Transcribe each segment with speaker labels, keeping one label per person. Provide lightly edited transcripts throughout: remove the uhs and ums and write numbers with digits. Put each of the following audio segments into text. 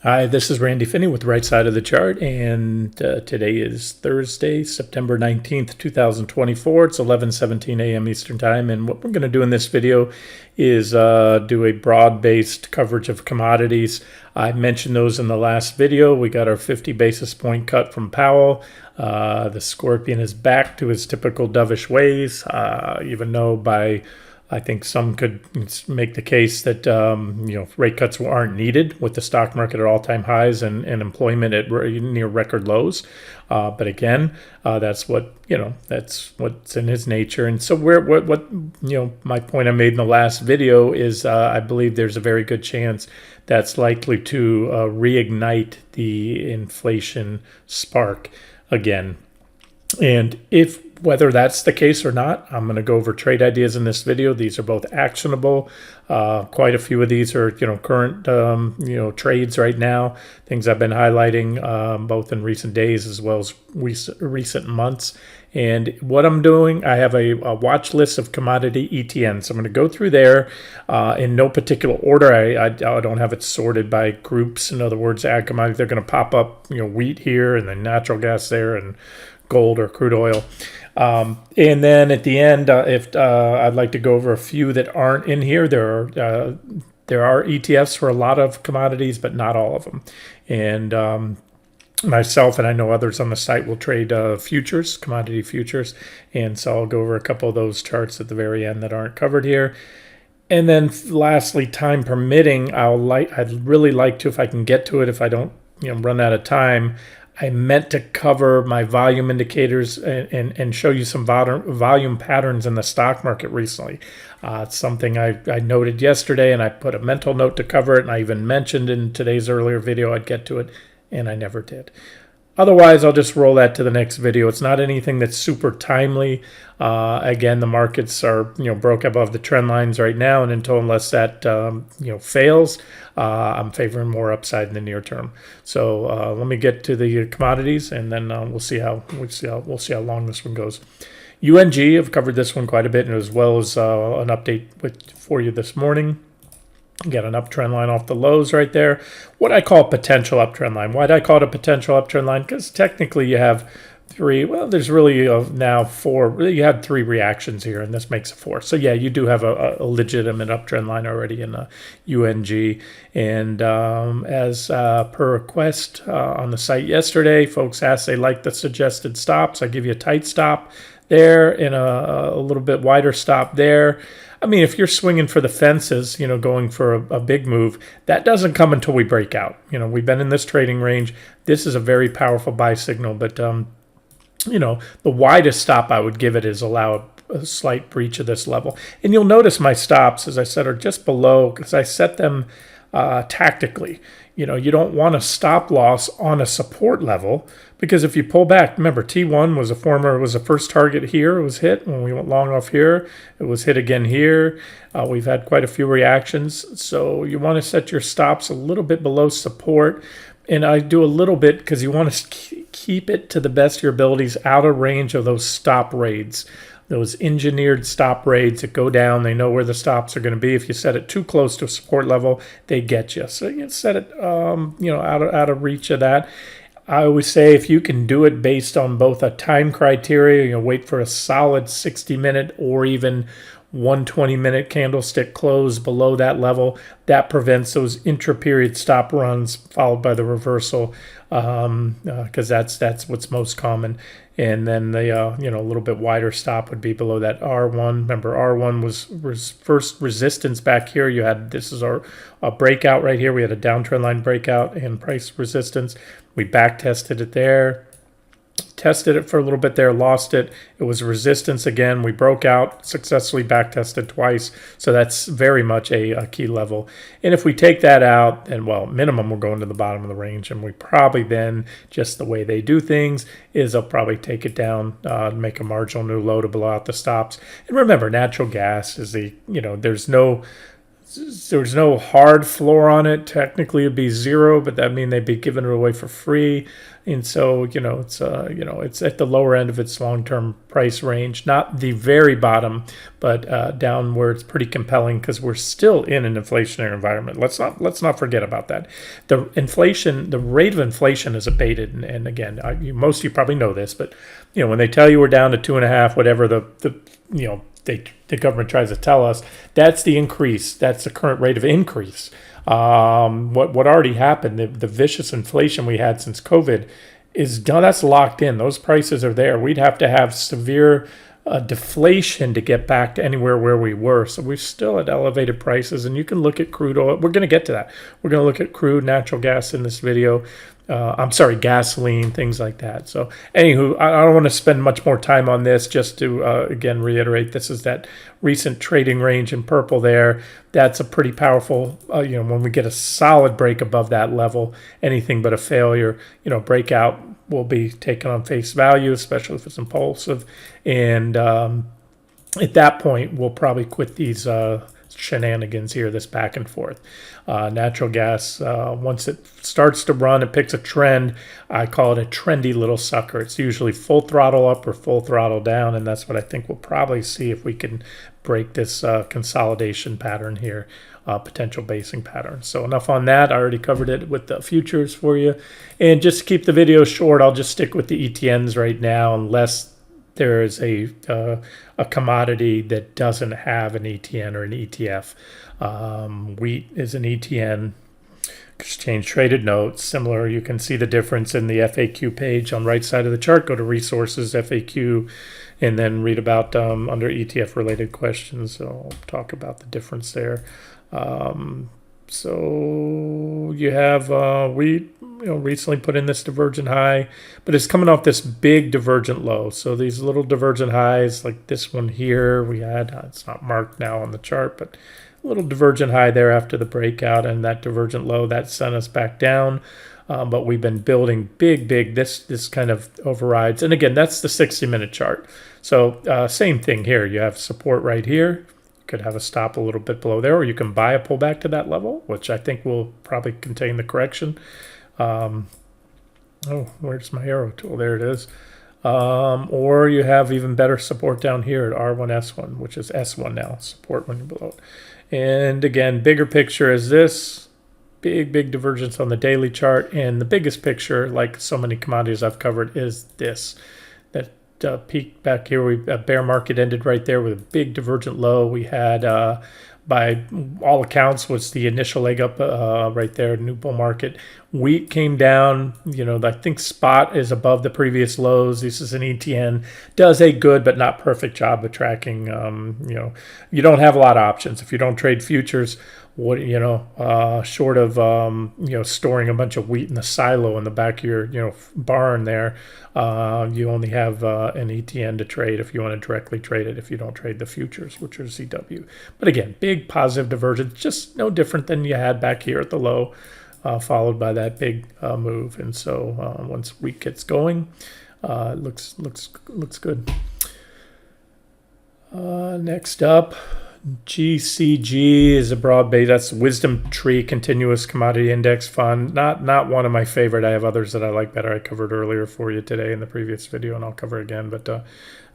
Speaker 1: Hi, this is Randy Finney with the Right Side of the Chart, and today is Thursday, September 19th, 2024. It's 11:17 a.m. Eastern Time, and what we're going to do in this video is do a broad-based coverage of commodities. I mentioned those in the last video. We got our 50 basis point cut from Powell. The Scorpion is back to his typical dovish ways, even though I think some could make the case that rate cuts aren't needed with the stock market at all-time highs and employment at near record lows. But again, that's what's in his nature. And so my point I made in the last video is I believe there's a very good chance that's likely to reignite the inflation spark again. And whether that's the case or not, I'm going to go over trade ideas in this video. These are both actionable. Quite a few of these are, current, trades right now. Things I've been highlighting both in recent days as well as recent months. And what I'm doing, I have a watch list of commodity ETNs. I'm going to go through there in no particular order. I don't have it sorted by groups. In other words, ag commodities, they're going to pop up, wheat here and then natural gas there and gold or crude oil. And then at the end, I'd like to go over a few that aren't in here. There are ETFs for a lot of commodities, but not all of them. And myself and I know others on the site will trade futures, commodity futures. And so I'll go over a couple of those charts at the very end that aren't covered here. And then lastly, time permitting, I'd really like to, if I can get to it, if I don't run out of time, I meant to cover my volume indicators and show you some volume patterns in the stock market recently. It's something I noted yesterday, and I put a mental note to cover it, and I even mentioned in today's earlier video I'd get to it, and I never did. Otherwise, I'll just roll that to the next video. It's not anything that's super timely. Again, the markets are broke above the trend lines right now, and unless that fails, I'm favoring more upside in the near term. So let me get to the commodities, and then we'll see how long this one goes. UNG, I've covered this one quite a bit, and as well as an update for you this morning. Got an uptrend line off the lows right there. What I call a potential uptrend line. Why do I call it a potential uptrend line? Because technically you have three. Well, there's really now four. You had three reactions here, and this makes a four. So yeah, you do have a legitimate uptrend line already in UNG. And as per request on the site yesterday, folks asked they like the suggested stops. I give you a tight stop there and a little bit wider stop there. I mean, if you're swinging for the fences, going for a big move, that doesn't come until we break out. We've been in this trading range. This is a very powerful buy signal, but, the widest stop I would give it is allow a slight breach of this level. And you'll notice my stops, as I said, are just below because I set them tactically. You don't want a stop loss on a support level because if you pull back, remember T1 was a first target here. It was hit when we went long off here. It was hit again here. We've had quite a few reactions. So you want to set your stops a little bit below support. And I do a little bit because you want to keep it to the best of your abilities out of range of those stop raids. Those engineered stop raids that go down, they know where the stops are going to be. If you set it too close to a support level, they get you. So you set it, out of reach of that. I always say if you can do it based on both a time criteria, wait for a solid 60-minute or even 120-minute candlestick close below that level, that prevents those intra-period stop runs followed by the reversal, because that's what's most common. And then the a little bit wider stop would be below that R1. Remember, R1 was first resistance back here. This is our breakout right here. We had a downtrend line breakout and price resistance. We back tested it there. Tested it for a little bit there, lost it. It was resistance again. We broke out, successfully back tested twice. So that's very much a key level. And if we take that out, then, minimum we're going to the bottom of the range. And we probably then, just the way they do things, is they'll probably take it down, make a marginal new low to blow out the stops. And remember, natural gas is there's no there's no hard floor on it. Technically, it'd be zero, but that mean they'd be giving it away for free. And so, it's at the lower end of its long-term price range, not the very bottom, but down where it's pretty compelling because we're still in an inflationary environment. Let's not forget about that. The rate of inflation is abated, and again, most of you probably know this, but when they tell you we're down to 2.5, whatever the government tries to tell us, that's the increase. That's the current rate of increase. What already happened, the vicious inflation we had since COVID is done. That's locked in. Those prices are there. We'd have to have severe deflation to get back to anywhere where we were. So we're still at elevated prices, and you can look at crude oil. We're going to get to that. We're going to look at crude, natural gas in this video. Gasoline, things like that. So anywho, I don't want to spend much more time on this. Just to, again, reiterate, this is that recent trading range in purple there. That's a pretty powerful, when we get a solid break above that level, anything but a failure, breakout will be taken on face value, especially if it's impulsive. And at that point, we'll probably quit these shenanigans here, this back and forth. Natural gas, once it starts to run, it picks a trend. I call it a trendy little sucker. It's usually full throttle up or full throttle down, and that's what I think we'll probably see if we can break this consolidation pattern here, potential basing pattern. So enough on that. I already covered it with the futures for you. And just to keep the video short, I'll just stick with the ETNs right now, unless there is a commodity that doesn't have an ETN or an ETF. Wheat is an ETN, exchange traded notes. Similar, you can see the difference in the FAQ page on right side of the chart. Go to resources, FAQ, and then read about under ETF related questions. So I'll talk about the difference there. So you have wheat, recently put in this divergent high, but it's coming off this big divergent low. So these little divergent highs, like this one here, we had, it's not marked now on the chart, but a little divergent high there after the breakout, and that divergent low, that sent us back down. But we've been building big, this kind of overrides. And again, that's the 60-minute chart. So same thing here. You have support right here. Could have a stop a little bit below there, or you can buy a pullback to that level, which I think will probably contain the correction. Where's my arrow tool? There it is. Or you have even better support down here at R1, S1, which is S1 now, support when you're below it. And again, bigger picture is this. Big divergence on the daily chart. And the biggest picture, like so many commodities I've covered, is this. That peak back here, bear market ended right there with a big divergent low. We had, by all accounts, was the initial leg up right there, new bull market. Wheat came down. I think spot is above the previous lows. This is an ETN. Does a good but not perfect job of tracking. You don't have a lot of options if you don't trade futures. Short of storing a bunch of wheat in the silo in the back of your barn there, you only have an ETN to trade if you want to directly trade it, if you don't trade the futures, which are CW. But again, big positive divergence, just no different than you had back here at the low, followed by that big move. And so once wheat gets going, it looks good. Next up, GCG is a broad base. That's Wisdom Tree Continuous Commodity Index Fund. Not one of my favorite. I have others that I like better. I covered earlier for you today in the previous video, and I'll cover again. But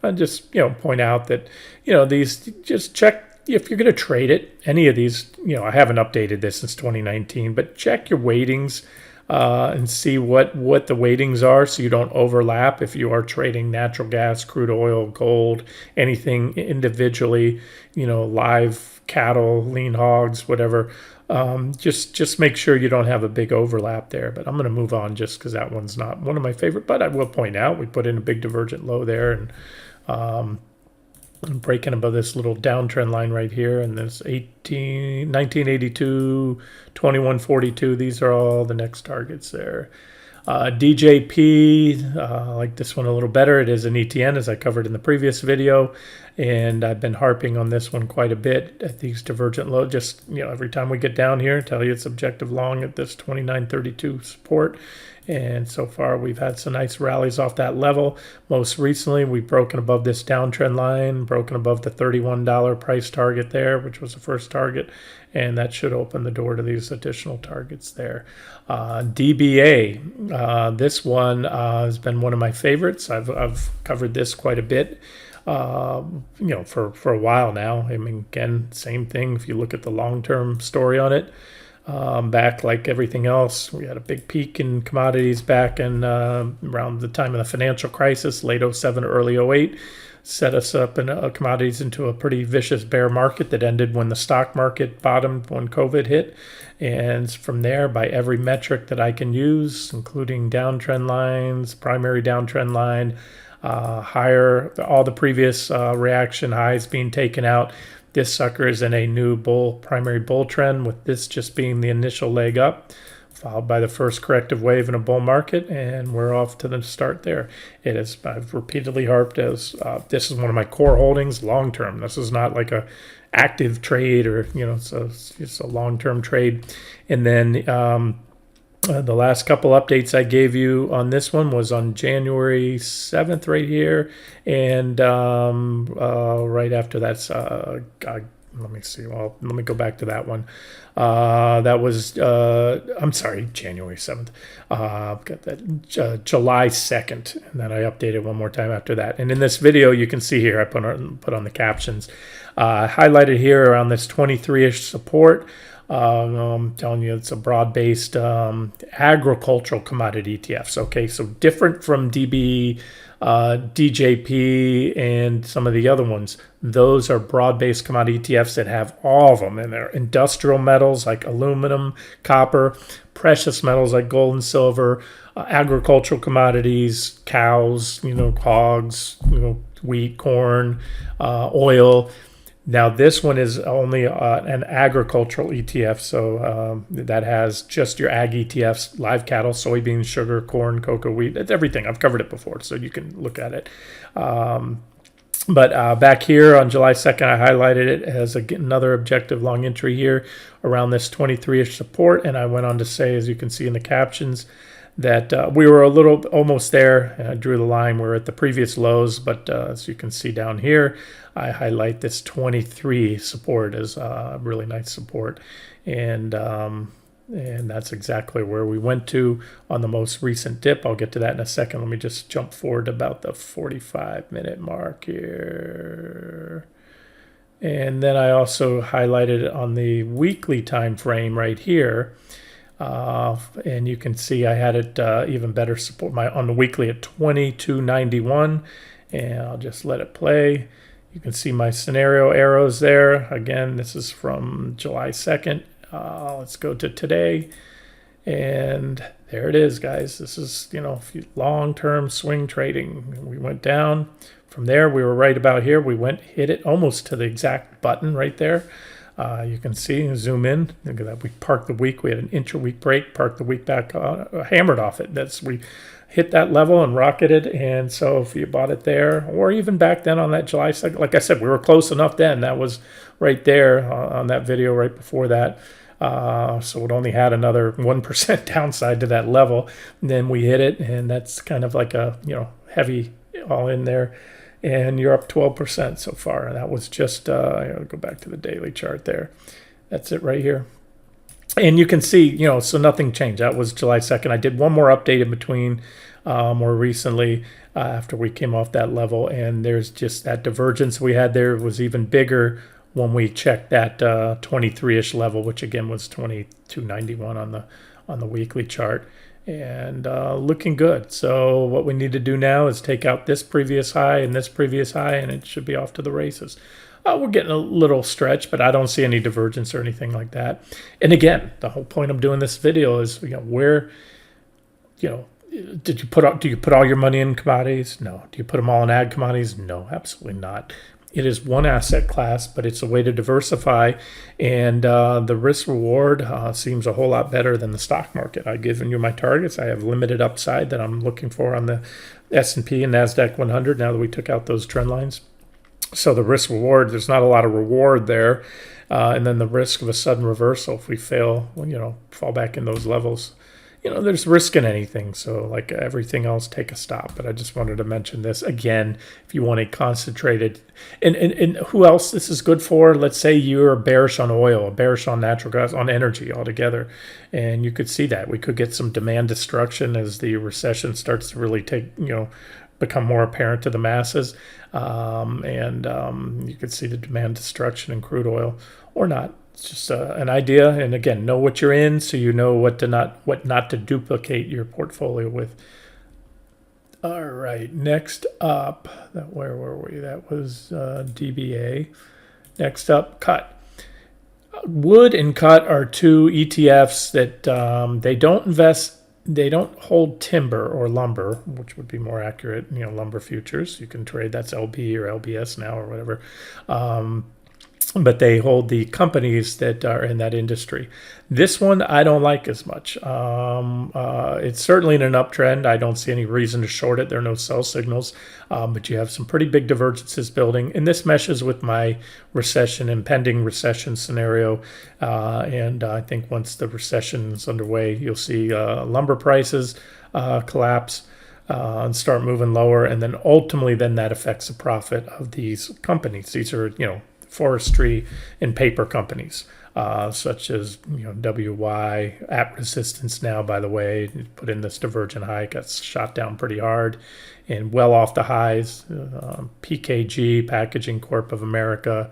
Speaker 1: I just point out that these, just check if you're going to trade it. Any of these, I haven't updated this since 2019, but check your weightings and see what the weightings are, so you don't overlap. If you are trading natural gas, crude oil, gold, anything individually, live cattle, lean hogs, whatever, just make sure you don't have a big overlap there. But I'm going to move on just because that one's not one of my favorite. But I will point out we put in a big divergent low there, and breaking above this little downtrend line right here, and this 1982, 2142. These are all the next targets there. DJP, I like this one a little better. It is an ETN, as I covered in the previous video. and I've been harping on this one quite a bit at these divergent lows. Just, every time we get down here, tell you it's objective long at this 29.32 support. And so far, we've had some nice rallies off that level. Most recently, we've broken above this downtrend line, broken above the $31 price target there, which was the first target. And that should open the door to these additional targets there. DBA, this one has been one of my favorites. I've covered this quite a bit. For a while now. I mean, again, same thing. If you look at the long-term story on it, back like everything else, we had a big peak in commodities back in around the time of the financial crisis, late 07 or early 08, set us up in commodities into a pretty vicious bear market that ended when the stock market bottomed when COVID hit. And from there, by every metric that I can use, including downtrend lines, primary downtrend line, higher, all the previous reaction highs being taken out. This sucker is in a new primary bull trend, with this just being the initial leg up, followed by the first corrective wave in a bull market, and we're off to the start there. I've repeatedly harped as this is one of my core holdings long term. This is not like a active trade or it's a long term trade. And then the last couple updates I gave you on this one was on January 7th right here, and right after that's let me see. Well, let me go back to that one. That was I'm sorry, January 7th. Got that July 2nd, and then I updated one more time after that. And in this video, you can see here I put on the captions, highlighted here around this 23-ish support. I'm telling you, it's a broad-based agricultural commodity ETFs. Okay, so different from DB, DJP, and some of the other ones. Those are broad-based commodity ETFs that have all of them in there. Industrial metals like aluminum, copper, precious metals like gold and silver, agricultural commodities, cows, hogs, wheat, corn, oil. Now, this one is only an agricultural ETF, so that has just your ag ETFs, live cattle, soybeans, sugar, corn, cocoa, wheat. It's everything. I've covered it before, so you can look at it. But back here on July 2nd, I highlighted it as another objective long entry here around this 23-ish support, and I went on to say, as you can see in the captions, that we were almost there. And I drew the line. We're at the previous lows, but as you can see down here, I highlight this 23 support as a really nice support, and that's exactly where we went to on the most recent dip. I'll get to that in a second. Let me just jump forward about the 45-minute mark here. And then I also highlighted it on the weekly time frame right here. And you can see I had it even better support on the weekly at 22.91, and I'll just let it play. You can see my scenario arrows there. Again, this is from July 2nd. Let's go to today, and there it is, guys. This is long-term swing trading. We went down from there. We were right about here. We hit it almost to the exact button right there. You can see, zoom in, look at that. We parked the week. We had an intra-week break, parked the week back, hammered off it. We hit that level and rocketed. And so if you bought it there, or even back then on that July 2nd, like I said, we were close enough then. That was right there on that video right before that. So it only had another 1% downside to that level. And then we hit it, and that's kind of like a, heavy all in there. And you're up 12% so far. And that was just, I'll go back to the daily chart there. That's it right here. And you can see, so nothing changed. That was July 2nd. I did one more update in between more recently after we came off that level. And there's just that divergence we had there was even bigger when we checked that 23-ish level, which again was 22.91 on the weekly chart. And looking good. So what we need to do now is take out this previous high and this previous high, and it should be off to the races. We're getting a little stretch, but I don't see any divergence or anything like that. And again, the whole point of doing this video is, where, do you put all your money in commodities? No. Do you put them all in ag commodities? No, absolutely not. It is one asset class, but it's a way to diversify, and the risk reward seems a whole lot better than the stock market. I've given you my targets. I have limited upside that I'm looking for on the S&P and NASDAQ 100 now that we took out those trend lines. So the risk reward, there's not a lot of reward there. And then the risk of a sudden reversal if we fail, fall back in those levels. There's risk in anything. So like everything else, take a stop. But I just wanted to mention this again. If you want a concentrated, and who else this is good for? Let's say you're bearish on oil, bearish on natural gas, on energy altogether. And you could see that. We could get some demand destruction as the recession starts to really become more apparent to the masses. You could see the demand destruction in crude oil or not. It's just an idea, and again, know what you're in, so you know what not to duplicate your portfolio with. All right, next up, where were we? That was DBA. Next up, cut. Wood and cut are two ETFs that they don't hold timber or lumber, which would be more accurate. Lumber futures. You can trade. That's LB or LBS now or whatever. But they hold the companies that are in that industry. This one I don't like as much. It's certainly in an uptrend. I don't see any reason to short it. There are no sell signals, but you have some pretty big divergences building. And this meshes with my impending recession scenario. And I think once the recession is underway, you'll see lumber prices collapse and start moving lower. And then ultimately, then that affects the profit of these companies. These are, forestry and paper companies, such as WY at resistance now. By the way, put in this divergent high, got shot down pretty hard, and well off the highs. PKG, Packaging Corp of America,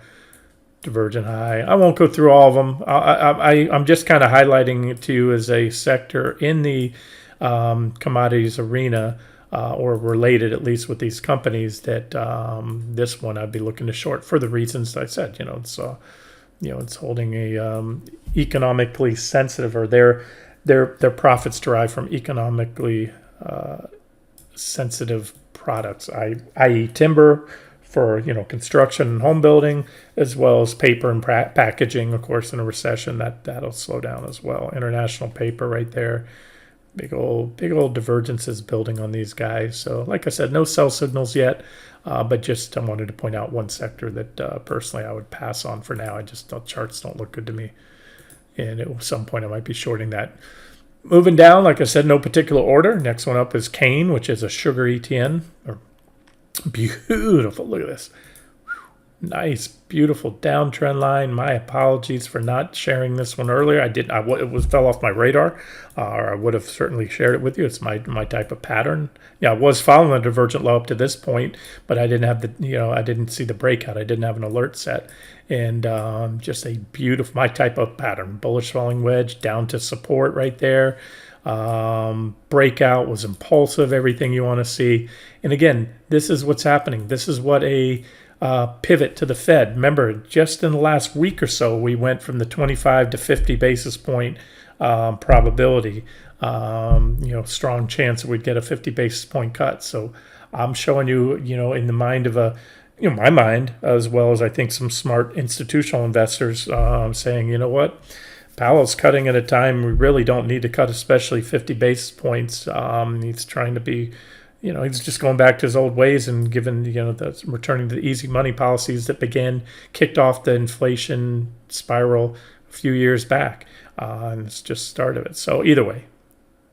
Speaker 1: divergent high. I won't go through all of them. I'm just kind of highlighting it to you as a sector in the commodities arena. Or related at least with these companies that this one I'd be looking to short for the reasons I said. It's holding a economically sensitive, or their profits derive from economically sensitive products, i.e. timber for construction and home building, as well as paper and packaging. Of course, in a recession that'll slow down as well. International paper right there. Big old divergences building on these guys. So like I said, no sell signals yet, but just I wanted to point out one sector that personally I would pass on for now. I just thought charts don't look good to me. And at some point I might be shorting that. Moving down, like I said, no particular order. Next one up is Cane, which is a sugar ETN. Beautiful, look at this. Nice, beautiful downtrend line. My apologies for not sharing this one earlier. It fell off my radar, or I would have certainly shared it with you. It's my type of pattern. Yeah, I was following a divergent low up to this point, but I didn't have I didn't see the breakout. I didn't have an alert set, and just a beautiful, my type of pattern. Bullish falling wedge down to support right there. Breakout was impulsive. Everything you want to see, and again, this is what's happening. This is what a pivot to the Fed. Remember, just in the last week or so, we went from the 25 to 50 basis point probability, strong chance that we'd get a 50 basis point cut. So I'm showing you, in the mind of my mind, as well as I think some smart institutional investors saying, you know what, Powell's cutting at a time we really don't need to cut, especially 50 basis points. He's trying to be he's just going back to his old ways and given, returning to the easy money policies that kicked off the inflation spiral a few years back. And it's just the start of it. So either way,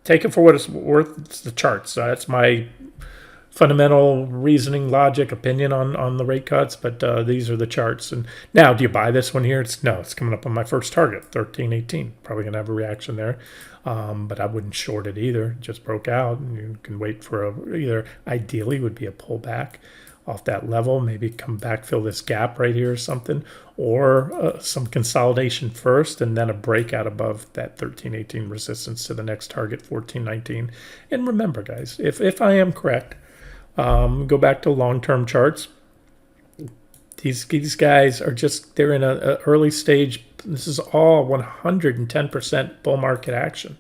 Speaker 1: take it for what it's worth. It's the charts. That's my fundamental reasoning, logic, opinion on the rate cuts, but these are the charts. And now, do you buy this one here? It's coming up on my first target, 13.18. Probably going to have a reaction there. But I wouldn't short it either. It just broke out, and you can wait for either ideally would be a pullback off that level, maybe come back, fill this gap right here or something, or some consolidation first and then a breakout above that 13.18 resistance to the next target, 14.19. And remember, guys, if I am correct, go back to long-term charts. These guys are they're in an early stage. This is all 110% bull market action.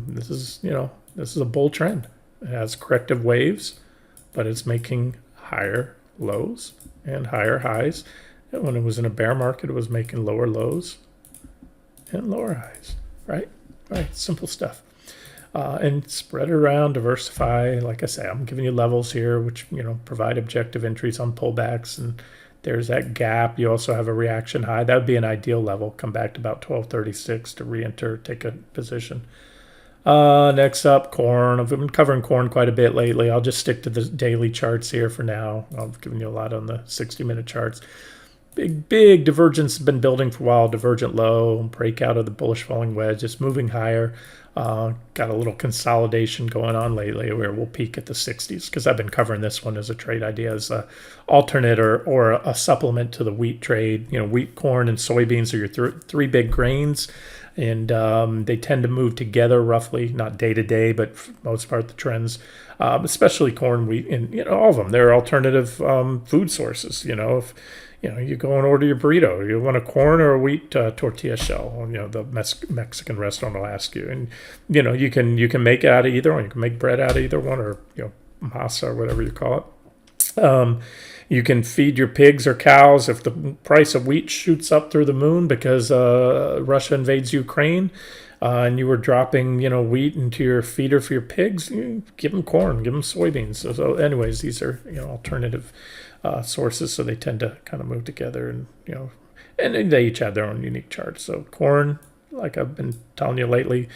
Speaker 1: This is a bull trend. It has corrective waves, but it's making higher lows and higher highs. And when it was in a bear market, it was making lower lows and lower highs, right? Right, simple stuff. and spread it around, diversify. Like I say, I'm giving you levels here, which provide objective entries on pullbacks, and there's that gap. You also have a reaction high. That would be an ideal level. Come back to about 1236 to re-enter, take a position. Next up, corn. I've been covering corn quite a bit lately. I'll just stick to the daily charts here for now. I've given you a lot on the 60-minute charts. Big divergence has been building for a while. Divergent low, breakout of the bullish falling wedge, just moving higher. Got a little consolidation going on lately where we'll peak at the 60s, because I've been covering this one as a trade idea, as a alternate or a supplement to the wheat trade. Wheat, corn, and soybeans are your three big grains, and they tend to move together roughly, not day to day, but for the most part the trends, especially corn, wheat, and all of them. They're alternative food sources. If you go and order your burrito, you want a corn or a wheat tortilla shell. The Mexican restaurant will ask you, and you can make it out of either one. You can make bread out of either one, or masa or whatever you call it. You can feed your pigs or cows if the price of wheat shoots up through the moon because Russia invades Ukraine, and you were dropping wheat into your feeder for your pigs. Give them corn, give them soybeans. So anyways, these are alternative sources, so they tend to kind of move together, and and they each have their own unique charts. So corn, like I've been telling you lately,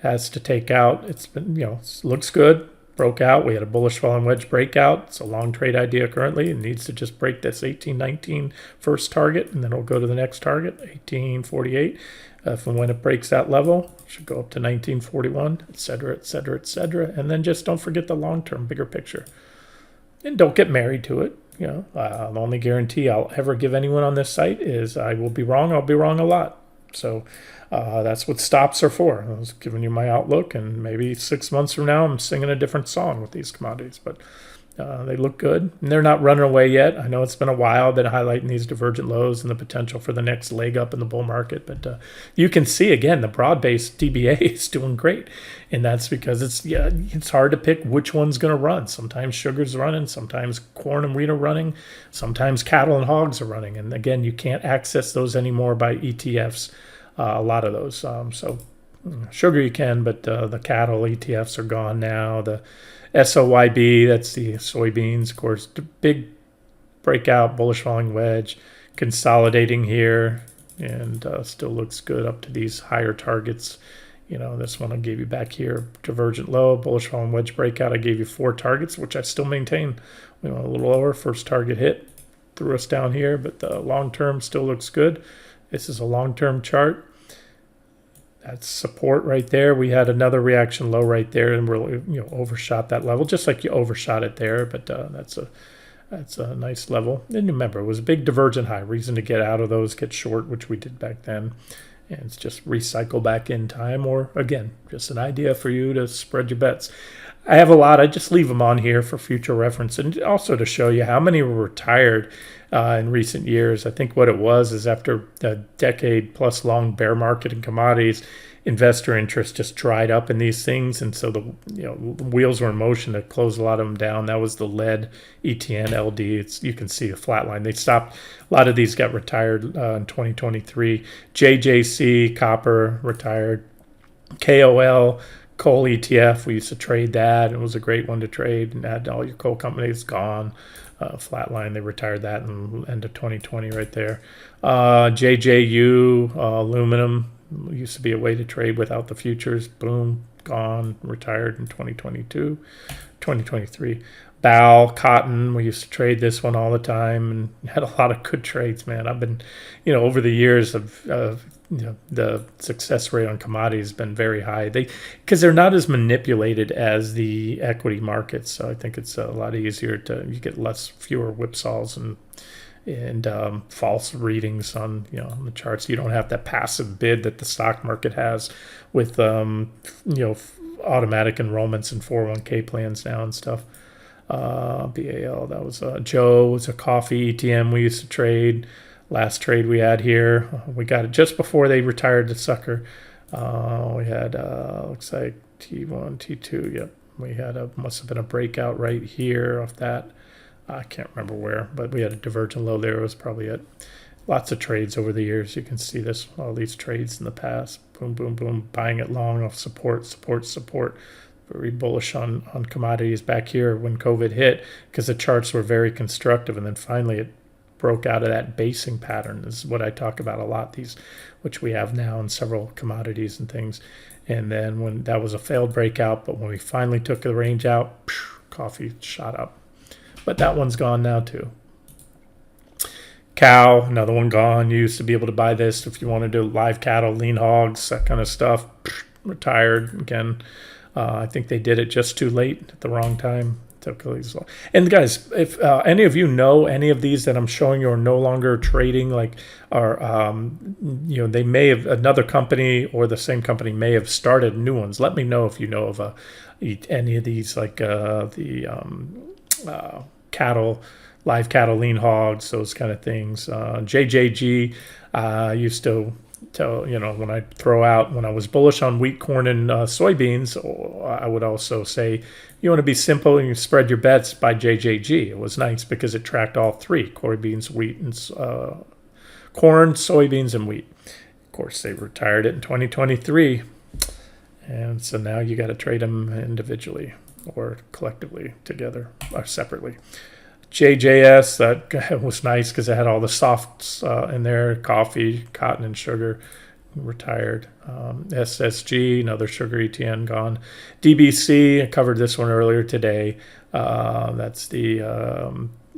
Speaker 1: has to take out. It's been looks good, broke out. We had a bullish falling wedge breakout. It's a long trade idea currently. It needs to just break this 1819 first target, and then it'll go to the next target, 1848. If and when it breaks that level, it should go up to 1941, et cetera, et cetera, et cetera. And then just don't forget the long-term, bigger picture. And don't get married to it. The only guarantee I'll ever give anyone on this site is I will be wrong. I'll be wrong a lot. So that's what stops are for. I was giving you my outlook, and maybe 6 months from now I'm singing a different song with these commodities. But they look good, and they're not running away yet. I know it's been a while. I've been highlighting these divergent lows and the potential for the next leg up in the bull market. But you can see, again, the broad-based DBA is doing great. And that's because it's hard to pick which one's going to run. Sometimes sugar's running. Sometimes corn and wheat are running. Sometimes cattle and hogs are running. And again, you can't access those anymore by ETFs, a lot of those. So sugar you can, but the cattle ETFs are gone now. The SOYB, that's the soybeans, of course, the big breakout, bullish falling wedge, consolidating here, and still looks good up to these higher targets. This one I gave you back here, divergent low, bullish falling wedge breakout. I gave you 4 targets, which I still maintain. We went a little lower. First target hit, threw us down here, but the long term still looks good. This is a long-term chart. That's support right there. We had another reaction low right there, and we're overshot that level, just like you overshot it there. But that's a nice level. And remember, it was a big divergent high. Reason to get out of those, get short, which we did back then, and it's just recycle back in time. Or again, just an idea for you to spread your bets. I have a lot. I just leave them on here for future reference, and also to show you how many were retired in recent years. I think what it was is after a decade-plus long bear market in commodities, investor interest just dried up in these things, and so the wheels were in motion to close a lot of them down. That was the lead, ETN, LD. You can see a flat line. They stopped. A lot of these got retired in 2023. JJC, copper, retired. KOL, coal ETF, we used to trade that. It was a great one to trade, and had all your coal companies gone. Flatline, they retired that in end of 2020 right there. JJU, aluminum, used to be a way to trade without the futures. Boom, gone, retired in 2022, 2023. BAL, cotton, we used to trade this one all the time and had a lot of good trades, man. I've been, over the years of the success rate on commodities has been very high. Because they're not as manipulated as the equity markets. So I think it's a lot easier you get fewer whipsaws and false readings on on the charts. You don't have that passive bid that the stock market has with automatic enrollments in 401k plans now and stuff. BAL, that was Joe, was a coffee ETM we used to trade. Last trade we had here, we got it just before they retired the sucker. We had looks like T1, T2. Yep, we had must have been a breakout right here off that. I can't remember where, but we had a divergent low there. It was probably it. lots of trades over the years. You can see this, all these trades in the past. Boom, boom, boom, buying it long off support, support, support. Very bullish on commodities back here when COVID hit because the charts were very constructive. And then finally it broke out of that basing pattern. This is what I talk about a lot, these, which we have now in several commodities and things. And then when that was a failed breakout, but when we finally took the range out, coffee shot up. But that one's gone now too. Cow, another one gone. You used to be able to buy this if you wanted to live cattle, lean hogs, that kind of stuff. Retired again. I think they did it just too late at the wrong time. And guys, if any of you know any of these that I'm showing you are no longer trading, like, are they may have, another company or the same company may have started new ones. Let me know if you know of any of these, like cattle, live cattle, lean hogs, those kind of things. JJG used to tell, when I throw out, when I was bullish on wheat, corn, and soybeans, I would also say, you want to be simple and you spread your bets by JJG. It was nice because it tracked all three: soybeans, wheat, and corn, soybeans, and wheat. Of course, they retired it in 2023. And so now you got to trade them individually or collectively together or separately. JJS, that was nice because it had all the softs in there: coffee, cotton, and sugar. Retired. SSG, another sugar ETN, gone. DBC, I covered this one earlier today. That's the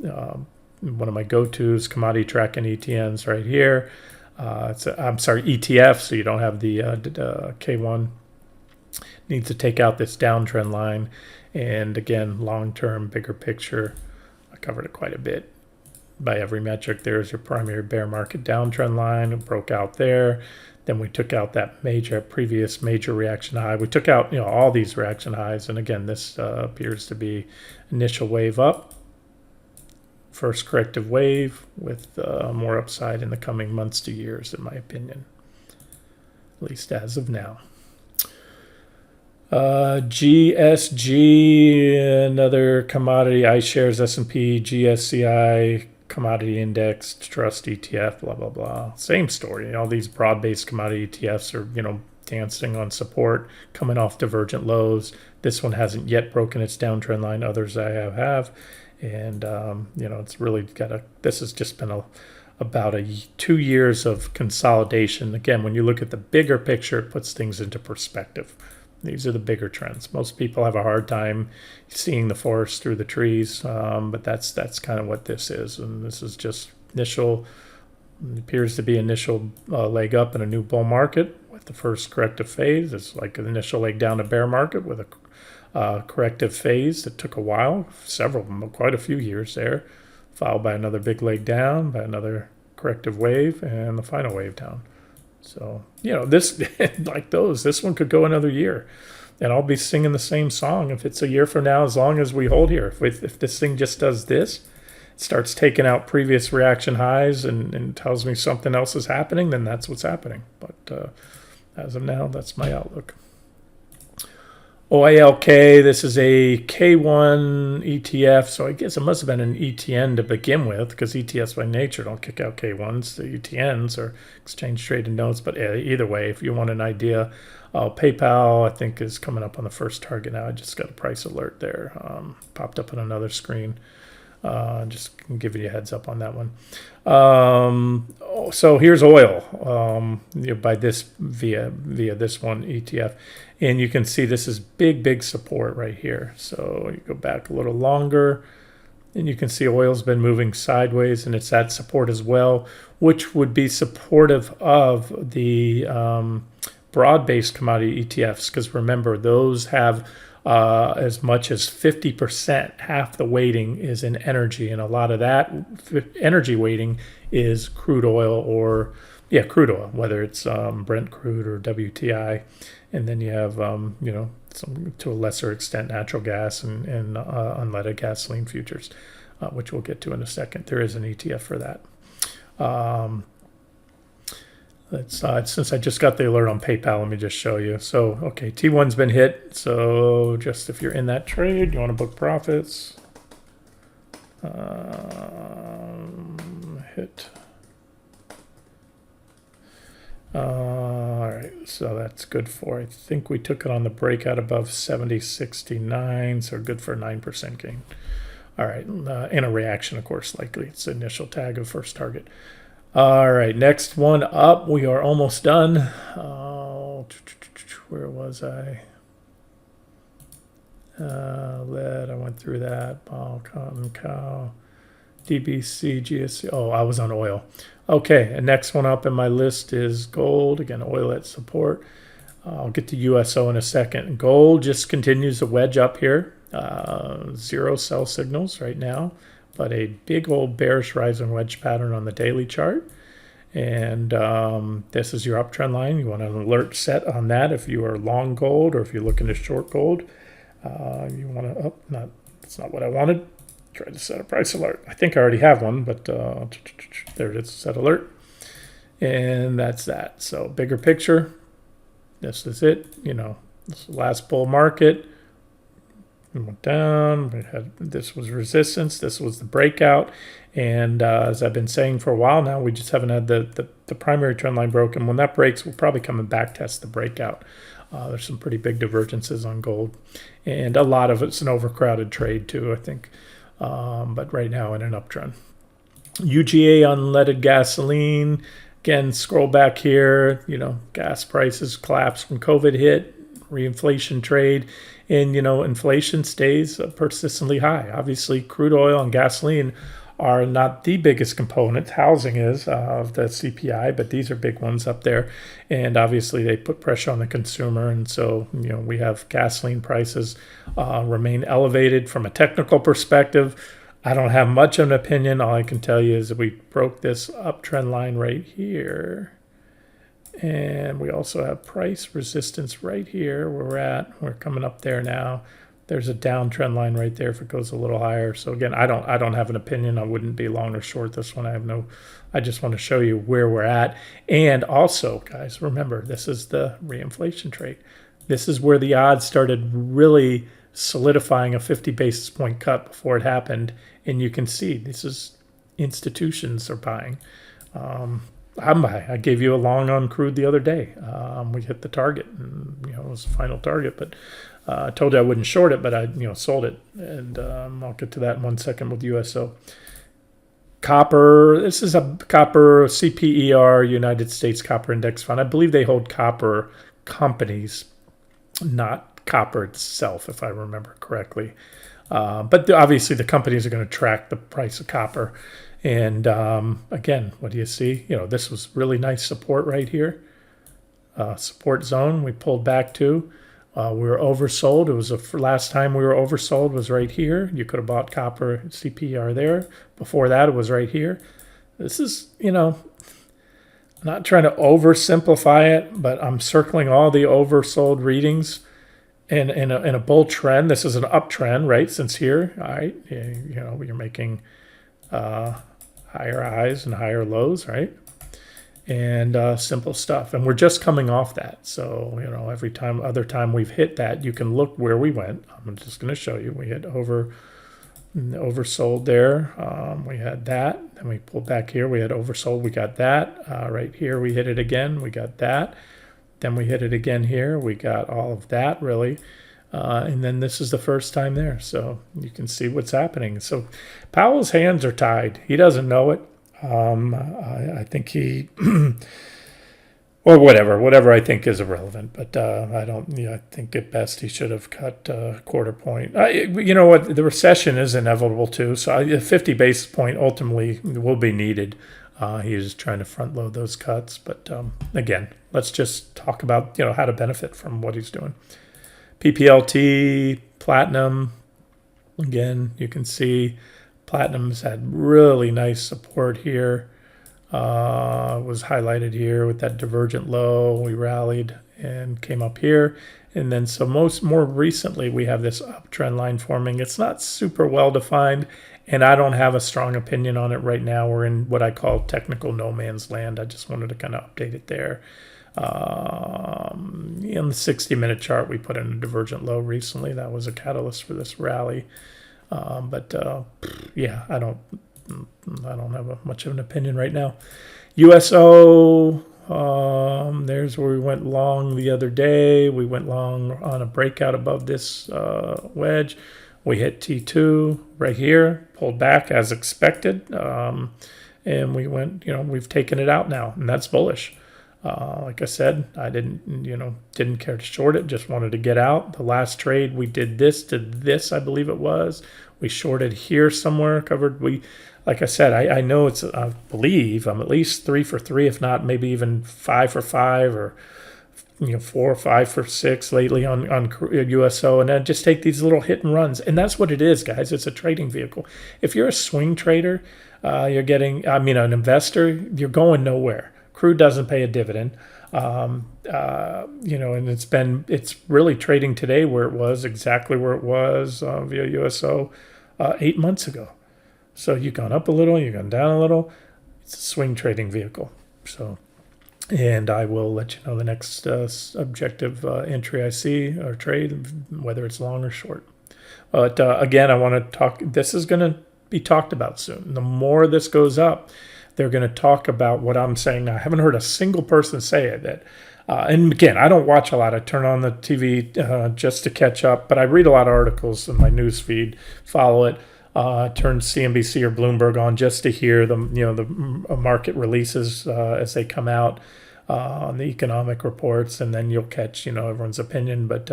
Speaker 1: one of my go-tos, commodity tracking ETNs right here. I'm sorry, ETF, so you don't have the K1. Needs to take out this downtrend line. And again, long-term, bigger picture. I covered it quite a bit. By every metric, there's your primary bear market downtrend line. It broke out there. Then we took out that previous major reaction high. We took out, all these reaction highs. And again, this appears to be initial wave up. First corrective wave with more upside in the coming months to years, in my opinion. At least as of now. GSG, another commodity, iShares, S&P, GSCI, commodity index, trust ETF, blah, blah, blah. Same story. All these broad-based commodity ETFs are, dancing on support, coming off divergent lows. This one hasn't yet broken its downtrend line. Others I have. And, it's really this has just been about 2 years of consolidation. Again, when you look at the bigger picture, it puts things into perspective. These are the bigger trends. Most people have a hard time seeing the forest through the trees, but that's kind of what this is. And this is just initial, appears to be initial leg up in a new bull market with the first corrective phase. It's like an initial leg down to bear market with a corrective phase that took a while, quite a few years there, followed by another big leg down, by another corrective wave, and the final wave down. So, this, this one could go another year. And I'll be singing the same song if it's a year from now, as long as we hold here. If this thing just does this, it starts taking out previous reaction highs and tells me something else is happening, then that's what's happening. But as of now, that's my outlook. OILK, this is a K1 ETF, so I guess it must have been an ETN to begin with, because ETFs by nature don't kick out K1s. The ETNs are exchange traded notes, but either way, if you want an idea, PayPal, I think, is coming up on the first target now. I just got a price alert there, popped up on another screen. Just giving you a heads up on that one. So here's oil by this via this one ETF. And you can see this is big support right here. So you go back a little longer, and you can see oil's been moving sideways, and it's at support as well, which would be supportive of the broad-based commodity ETFs, because remember, those have as much as 50%, half the weighting is in energy, and a lot of that energy weighting is crude oil crude oil, whether it's Brent crude or WTI. And then you have, some, to a lesser extent, natural gas and unleaded gasoline futures, which we'll get to in a second. There is an ETF for that. Since I just got the alert on PayPal, let me just show you. So, okay, T1's been hit. So just if you're in that trade, you want to book profits. Hit. All right, so that's good for, I think we took it on the breakout above 70.69, so good for a 9% gain. All right, and a reaction, of course, likely. It's the initial tag of first target. All right, next one up. We are almost done. Where was I? Lead, I went through that. Ball, cotton, cow, DBC, GSC. Oh, I was on oil. Okay, and next one up in my list is gold. Again, oil at support. I'll get to USO in a second. Gold just continues to wedge up here. Zero sell signals right now, but a big old bearish rising wedge pattern on the daily chart. And this is your uptrend line. You want an alert set on that if you are long gold or if you're looking to short gold. You want to, that's not what I wanted. Try to set a price alert. I think I already have one, but there it is, set alert. And that's that. So bigger picture, this is it. You know, this is the last bull market. We went down. We had, this was resistance. This was the breakout. And as I've been saying for a while now, we just haven't had the primary trend line broken. When that breaks, we'll probably come and back test the breakout. There's some pretty big divergences on gold. And a lot of it's an overcrowded trade too, I think. But right now in an uptrend. UGA unleaded gasoline. Again, scroll back here. You know, gas prices collapsed when COVID hit. Reinflation trade. And, you know, inflation stays persistently high. Obviously, crude oil and gasoline are not the biggest component. Housing is of the CPI, but these are big ones up there. And obviously, they put pressure on the consumer. And so, you know, we have gasoline prices remain elevated from a technical perspective. I don't have much of an opinion. All I can tell you is that we broke this uptrend line right here. And we also have price resistance right here where we're at. We're coming up there now. There's a downtrend line right there if it goes a little higher. So again, I don't have an opinion. I wouldn't be long or short this one. I just want to show you where we're at. And also, guys, remember, this is the reinflation trade. This is where the odds started really solidifying a 50 basis point cut before it happened. And you can see this is institutions are buying. I'm buying. I gave you a long on crude the other day. We hit the target, and, you know, it was the final target. But I told you I wouldn't short it, but I, you know, sold it, and I'll get to that in 1 second with USO. Copper. This is a copper CPER United States Copper Index Fund. I believe they hold copper companies, not copper itself, if I remember correctly. But obviously, the companies are going to track the price of copper. And again, what do you see? You know, this was really nice support right here. Support zone we pulled back to. We were oversold. It was the last time we were oversold was right here. You could have bought copper CPR there. Before that, it was right here. This is, you know, I'm not trying to oversimplify it, but I'm circling all the oversold readings in a bull trend. This is an uptrend, right? Since here, all right, you know, you're making higher highs and higher lows, right? And simple stuff. And we're just coming off that. So, you know, other time we've hit that, you can look where we went. I'm just going to show you. We hit oversold there. We had that. Then we pulled back here. We had oversold. We got that. Right here, we hit it again. We got that. Then we hit it again here. We got all of that, really. And then this is the first time there. So you can see what's happening. So Powell's hands are tied. He doesn't know it. I think he, or whatever I think is irrelevant. But I think at best he should have cut a quarter point. You know what? The recession is inevitable too. So a 50 basis point ultimately will be needed. He's trying to front load those cuts. But again, let's just talk about, you know, how to benefit from what he's doing. PPLT, platinum, again, you can see platinum's had really nice support here. Was highlighted here with that divergent low. We rallied and came up here. And then so more recently, we have this uptrend line forming. It's not super well defined, and I don't have a strong opinion on it right now. We're in what I call technical no man's land. I just wanted to kind of update it there. In the 60-minute chart, we put in a divergent low recently. That was a catalyst for this rally. Yeah, I don't have much of an opinion right now. USO, There's where we went long the other day. We went long on a breakout above this wedge. We hit T2 right here, pulled back as expected, and we went. We've taken it out now, and that's bullish. Like I said, I didn't care to short it. Just wanted to get out. The last trade we did this to this, I believe it was. We shorted here somewhere, covered. Like I said, I know I believe I'm at least 3 for 3, if not maybe even 5 for 5, or 4 or 5 for 6 lately on USO, and then just take these little hit and runs. And that's what it is, guys. It's a trading vehicle. If you're a swing trader, an investor, you're going nowhere. Crude doesn't pay a dividend. And it's really trading today where it was, exactly where it was via USO 8 months ago. So you've gone up a little, you've gone down a little. It's a swing trading vehicle. So, and I will let you know the next objective entry I see or trade, whether it's long or short. But again, I want to talk. This is going to be talked about soon. The more this goes up, they're going to talk about what I'm saying now. I haven't heard a single person say it. And again, I don't watch a lot. I turn on the TV just to catch up, but I read a lot of articles in my news feed, follow it. Turn CNBC or Bloomberg on just to hear the market releases as they come out on the economic reports, and then you'll catch everyone's opinion. But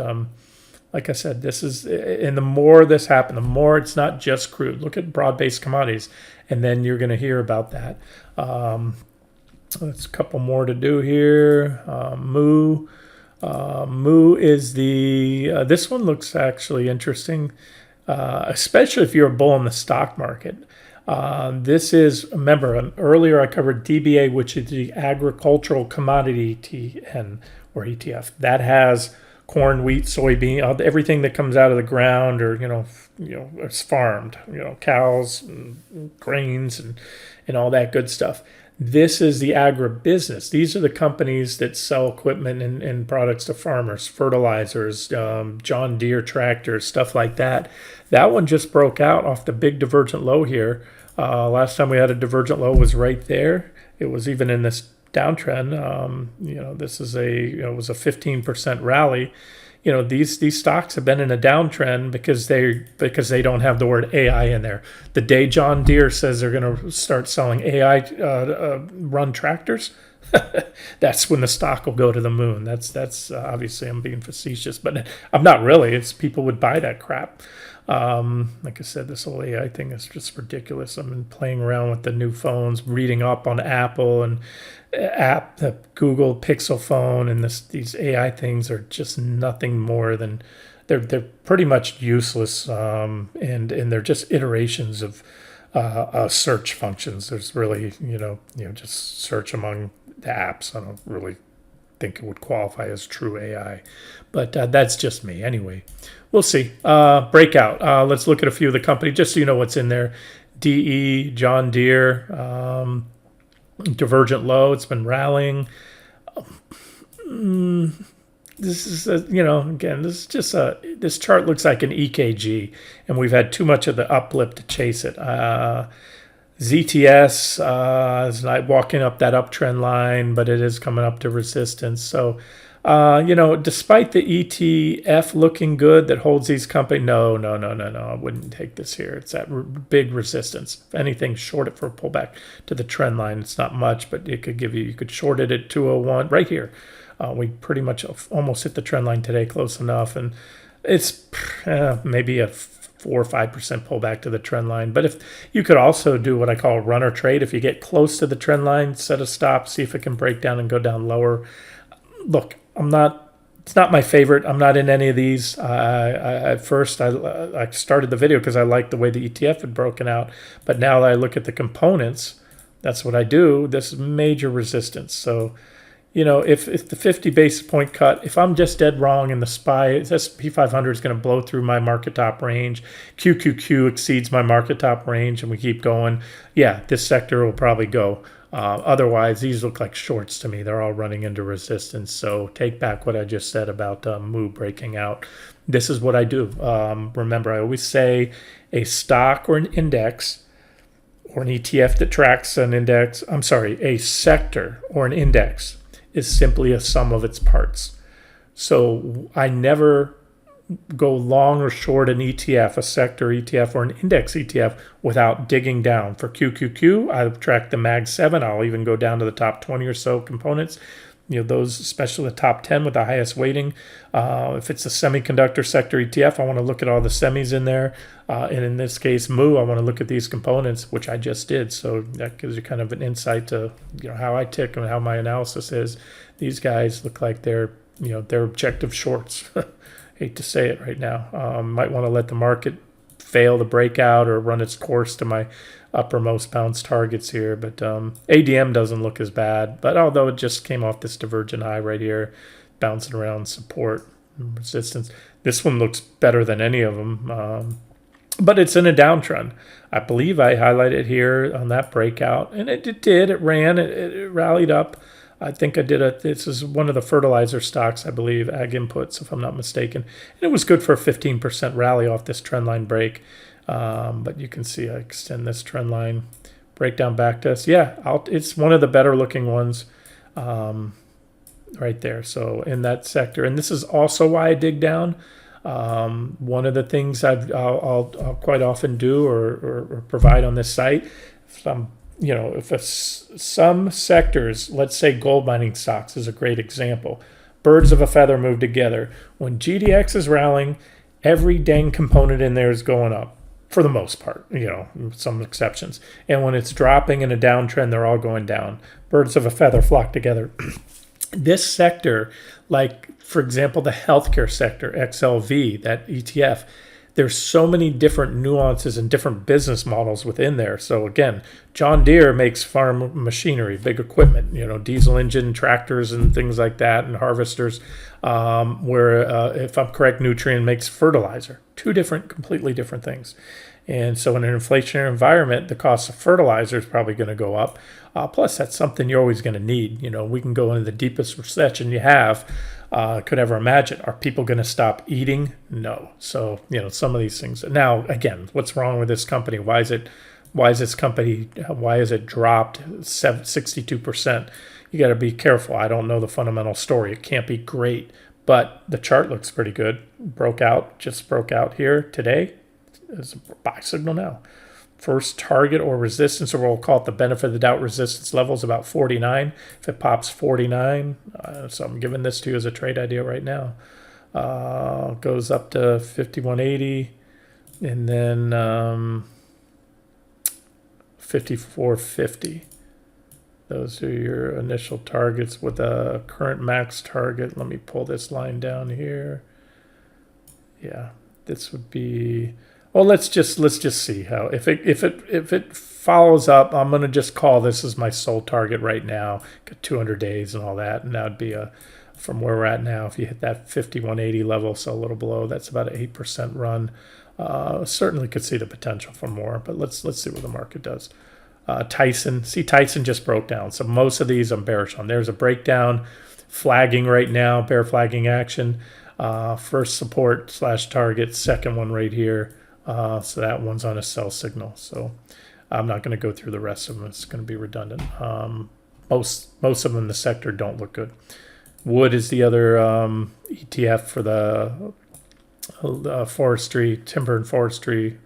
Speaker 1: like I said, and the more this happens, the more it's not just crude. Look at broad-based commodities, and then you're going to hear about that. There's a couple more to do here. Moo is this one looks actually interesting. Especially if you're a bull in the stock market. Remember, earlier I covered DBA, which is the Agricultural Commodity TN or ETF. That has corn, wheat, soybean, everything that comes out of the ground or, is farmed, cows, and grains, and all that good stuff. This is the agribusiness. These are the companies that sell equipment and products to farmers, fertilizers, John Deere tractors, stuff like that. That one just broke out off the big divergent low here. Last time we had a divergent low was right there. It was even in this downtrend. This is it was a 15% rally. These stocks have been in a downtrend because they don't have the word AI in there. The day John Deere says they're going to start selling AI run tractors, that's when the stock will go to the moon. That's obviously I'm being facetious, but I'm not really. It's people would buy that crap. Like I said, this whole AI thing is just ridiculous. I've been playing around with the new phones, reading up on Apple and the Google Pixel phone, and these AI things are just nothing more than they're pretty much useless, and they're just iterations of search functions. There's really just search among the apps. I don't really think it would qualify as true AI, but that's just me. Anyway, we'll see. Breakout. Let's look at a few of the companies just so you know what's in there. DE, John Deere, divergent low. It's been rallying. This is again, this is just this chart looks like an EKG, and we've had too much of the uplift to chase it. ZTS is not walking up that uptrend line, but it is coming up to resistance. So, despite the ETF looking good that holds these companies, no, I wouldn't take this here. It's at big resistance. If anything, short it for a pullback to the trend line. It's not much, but it could you could short it at 201 right here. We pretty much almost hit the trend line today, close enough, and it's maybe a 4 or 5% pullback to the trend line. But if you could also do what I call a runner trade, if you get close to the trend line, set a stop, see if it can break down and go down lower. Look, it's not my favorite. I'm not in any of these. At first, I started the video because I liked the way the ETF had broken out. But now that I look at the components, that's what I do. This is major resistance. So, if the 50 basis point cut, if I'm just dead wrong and the S&P 500 is going to blow through my market top range, QQQ exceeds my market top range, and we keep going, yeah, this sector will probably go. Otherwise, these look like shorts to me. They're all running into resistance. So take back what I just said about MOO breaking out. This is what I do. Remember, I always say a stock or an index or an ETF that tracks an index. I'm sorry, a sector or an index is simply a sum of its parts. So I never go long or short an ETF, a sector ETF, or an index ETF without digging down. For QQQ, I track the Mag 7. I'll even go down to the top 20 or so components. Those, especially the top 10 with the highest weighting. If it's a semiconductor sector ETF, I want to look at all the semis in there. And in this case, MU, I want to look at these components, which I just did. So that gives you kind of an insight to how I tick and how my analysis is. These guys look like they're objective shorts. Hate to say it right now. Might want to let the market fail the breakout or run its course to my uppermost bounce targets here. But ADM doesn't look as bad. But although it just came off this divergent high right here, bouncing around support and resistance, this one looks better than any of them. But it's in a downtrend. I believe I highlighted here on that breakout, and it did. It ran. It rallied up. I think I did this is one of the fertilizer stocks, I believe, Ag Inputs, if I'm not mistaken. And it was good for a 15% rally off this trend line break. But you can see I extend this trend line, break down back to us. Yeah, it's one of the better looking ones right there. So in that sector, and this is also why I dig down. One of the things I'll quite often do or provide on this site, if some sectors, let's say gold mining stocks is a great example. Birds of a feather move together. When GDX is rallying, every dang component in there is going up for the most part, some exceptions. And when it's dropping in a downtrend, they're all going down. Birds of a feather flock together. This sector, like, for example, the healthcare sector, XLV, that ETF, there's so many different nuances and different business models within there. So again, John Deere makes farm machinery, big equipment, diesel engine tractors and things like that, and harvesters. Where, if I'm correct, Nutrien makes fertilizer. Two completely different things. And so in an inflationary environment, the cost of fertilizer is probably going to go up. Plus, that's something you're always going to need. We can go into the deepest recession you could ever imagine. Are people going to stop eating? No. So, some of these things. Now, again, what's wrong with this company? Why is it dropped 62%? You got to be careful. I don't know the fundamental story. It can't be great, but the chart looks pretty good. Just broke out here today. It's a buy signal now. First target or resistance, or we'll call it the benefit of the doubt resistance level, is about 49. If it pops 49, so I'm giving this to you as a trade idea right now. Goes up to 51.80, and then 54.50. Those are your initial targets with a current max target. Let me pull this line down here. Yeah, this would be. Well, let's just see how if it follows up. I'm gonna just call this as my sole target right now. Got 200 days and all that, and that would be from where we're at now. If you hit that 51.80 level, so a little below, that's about an 8% run. Certainly could see the potential for more, but let's see what the market does. Tyson just broke down. So most of these I'm bearish on. There's a breakdown, flagging right now, bear flagging action. First support / target, second one right here. So that one's on a sell signal. So I'm not going to go through the rest of them. It's going to be redundant. Most of them in the sector don't look good. Wood is the other ETF for the forestry, timber and forestry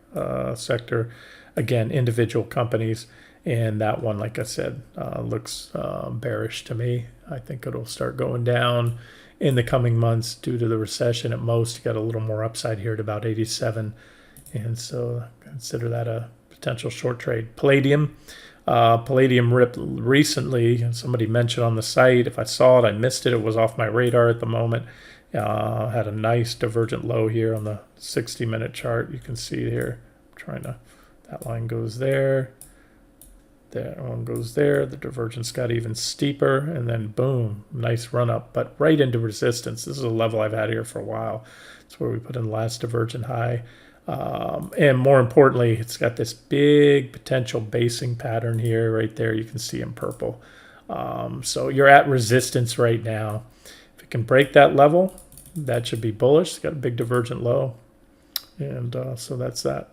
Speaker 1: sector. Again, individual companies. And that one, like I said, looks bearish to me. I think it'll start going down in the coming months due to the recession. At most, you got a little more upside here at about 87. And so consider that a potential short trade. Palladium ripped recently. Somebody mentioned on the site. If I saw it, I missed it. It was off my radar at the moment. Had a nice divergent low here on the 60-minute chart. You can see here. That line goes there. That one goes there. The divergence got even steeper, and then boom, nice run up, but right into resistance. This is a level I've had here for a while. It's where we put in the last divergent high. And more importantly, it's got this big potential basing pattern here, right there. You can see in purple. So you're at resistance right now. If it can break that level, that should be bullish. It's got a big divergent low. And so that's that.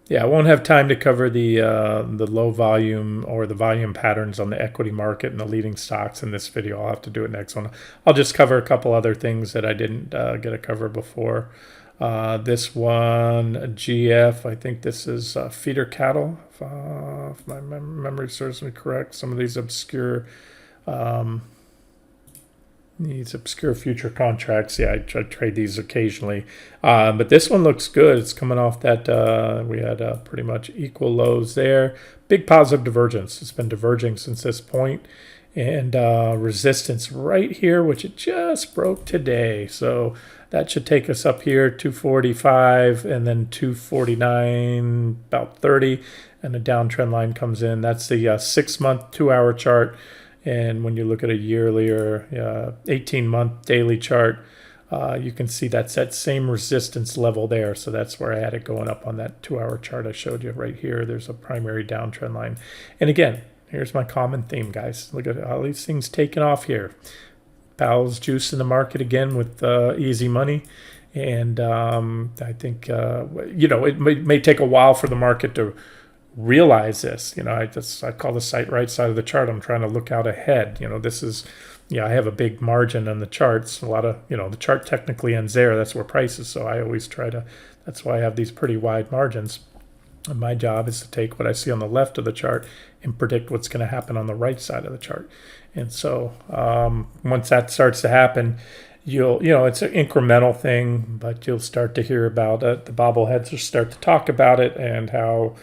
Speaker 1: Yeah, I won't have time to cover the low volume or the volume patterns on the equity market and the leading stocks in this video. I'll have to do it next one. I'll just cover a couple other things that I didn't get to cover before. This one, GF, I think this is feeder cattle, if my memory serves me correct. Some of these obscure future contracts. Yeah, I trade these occasionally. But this one looks good. It's coming off that we had pretty much equal lows there. Big positive divergence. It's been diverging since this point. And resistance right here, which it just broke today. So that should take us up here, 245 and then 249, about 30. And a downtrend line comes in. That's the 6-month, 2-hour chart. And when you look at a yearly or 18-month daily chart, you can see that's that same resistance level there. So that's where I had it going up on that 2-hour chart I showed you right here. There's a primary downtrend line. And again, here's my common theme, guys. Look at all these things taking off here. Powell's juice in the market again with easy money. And I think, it may take a while for the market to realize this. I call the right side of the chart. I'm trying to look out ahead. This is, I have a big margin on the charts. A lot of, the chart technically ends there. That's where price is. So I always that's why I have these pretty wide margins. And my job is to take what I see on the left of the chart and predict what's going to happen on the right side of the chart. And so once that starts to happen, it's an incremental thing, but you'll start to hear about it. The bobbleheads will start to talk about it and how,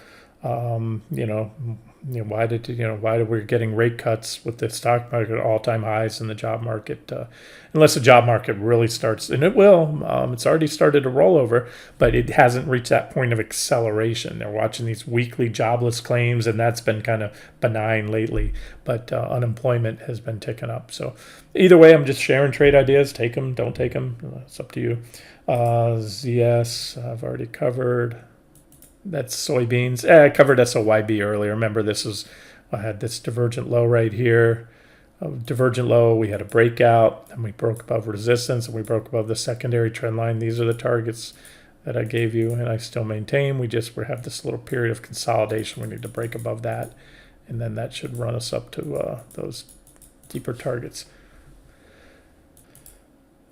Speaker 1: why we're getting rate cuts with the stock market at all-time highs and the job market, unless the job market really starts, and it will. It's already started to roll over, but it hasn't reached that point of acceleration. They're watching these weekly jobless claims, and that's been kind of benign lately, but unemployment has been ticking up. So either way, I'm just sharing trade ideas. Take them, don't take them. It's up to you. ZS, I've already covered. That's soybeans. I covered SOYB earlier. Remember, I had this divergent low right here. Divergent low, we had a breakout, and we broke above resistance, and we broke above the secondary trend line. These are the targets that I gave you, and I still maintain. We have this little period of consolidation. We need to break above that, and then that should run us up to those deeper targets.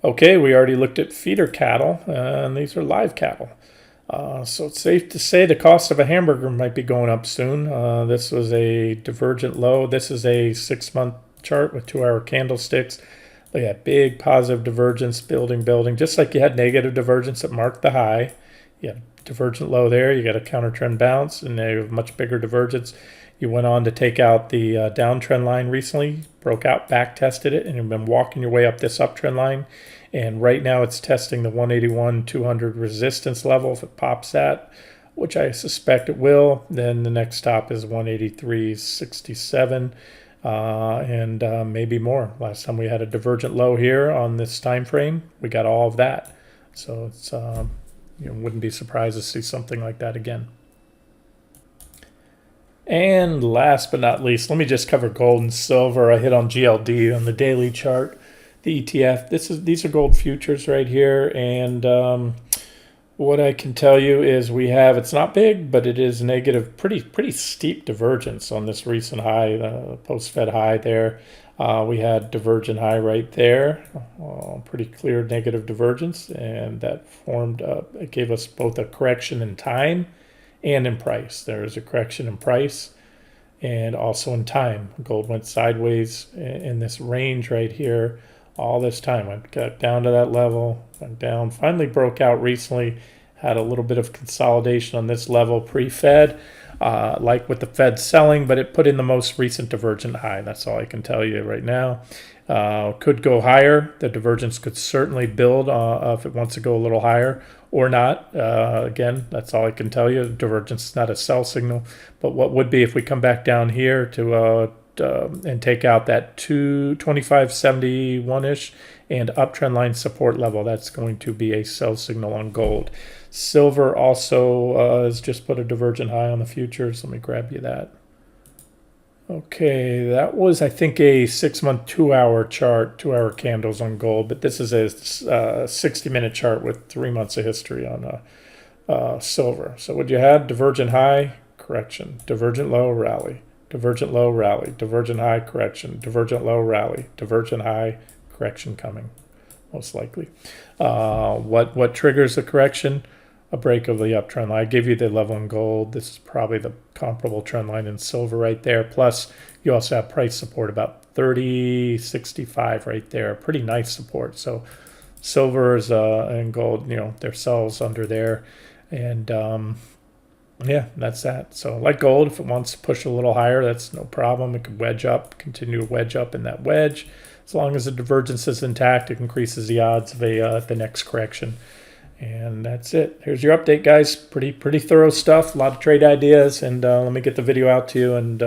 Speaker 1: Okay, we already looked at feeder cattle, and these are live cattle. So it's safe to say the cost of a hamburger might be going up soon. This was a divergent low. This is a 6-month chart with 2-hour candlesticks. Look at big positive divergence, building, just like you had negative divergence that marked the high. You had divergent low there. You got a counter trend bounce, and a much bigger divergence. You went on to take out the downtrend line recently, broke out, back tested it, and you've been walking your way up this uptrend line. And right now it's testing the 181-200 resistance level. If it pops that, which I suspect it will, then the next stop is 183.67 and maybe more. Last time we had a divergent low here on this time frame, we got all of that. So it's wouldn't be surprised to see something like that again. And last but not least, let me just cover gold and silver. I hit on GLD on the daily chart. The ETF, these are gold futures right here, and what I can tell you is it's not big, but it is negative, pretty steep divergence on this recent high, post-Fed high there. We had divergent high right there, pretty clear negative divergence, and that it gave us both a correction in time and in price. There is a correction in price and also in time. Gold went sideways in this range right here all this time. I got down to that level, went down, finally broke out recently, had a little bit of consolidation on this level pre-Fed, like with the Fed selling, but it put in the most recent divergent high. That's all I can tell you right now. Could go higher. The divergence could certainly build if it wants to go a little higher or not. Again, that's all I can tell you. Divergence is not a sell signal, but what would be if we come back down here to and take out that 225.71-ish and uptrend line support level, that's going to be a sell signal on gold. Silver also has just put a divergent high on the futures. Let me grab you that. Okay, that was, I think, a 6-month, 2-hour chart, 2-hour candles on gold, but this is a 60-minute chart with 3 months of history on silver. So what you had, divergent high, correction, divergent low, rally, divergent low, rally, divergent high, correction, divergent low, rally, divergent high, correction coming, most likely. What triggers the correction? A break of the uptrend line. I gave you the level in gold. This is probably the comparable trend line in silver right there. Plus, you also have price support about 30.65 right there. Pretty nice support. So silver is and gold, their sells under there. And yeah, that's that. So like gold, if it wants to push a little higher, that's no problem. It could wedge up, continue to wedge up in that wedge. As long as the divergence is intact, it increases the odds of the next correction. And that's it. Here's your update, guys. Pretty thorough stuff. A lot of trade ideas. And let me get the video out to you, and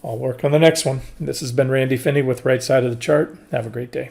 Speaker 1: I'll work on the next one. This has been Randy Finney with Right Side of the Chart. Have a great day.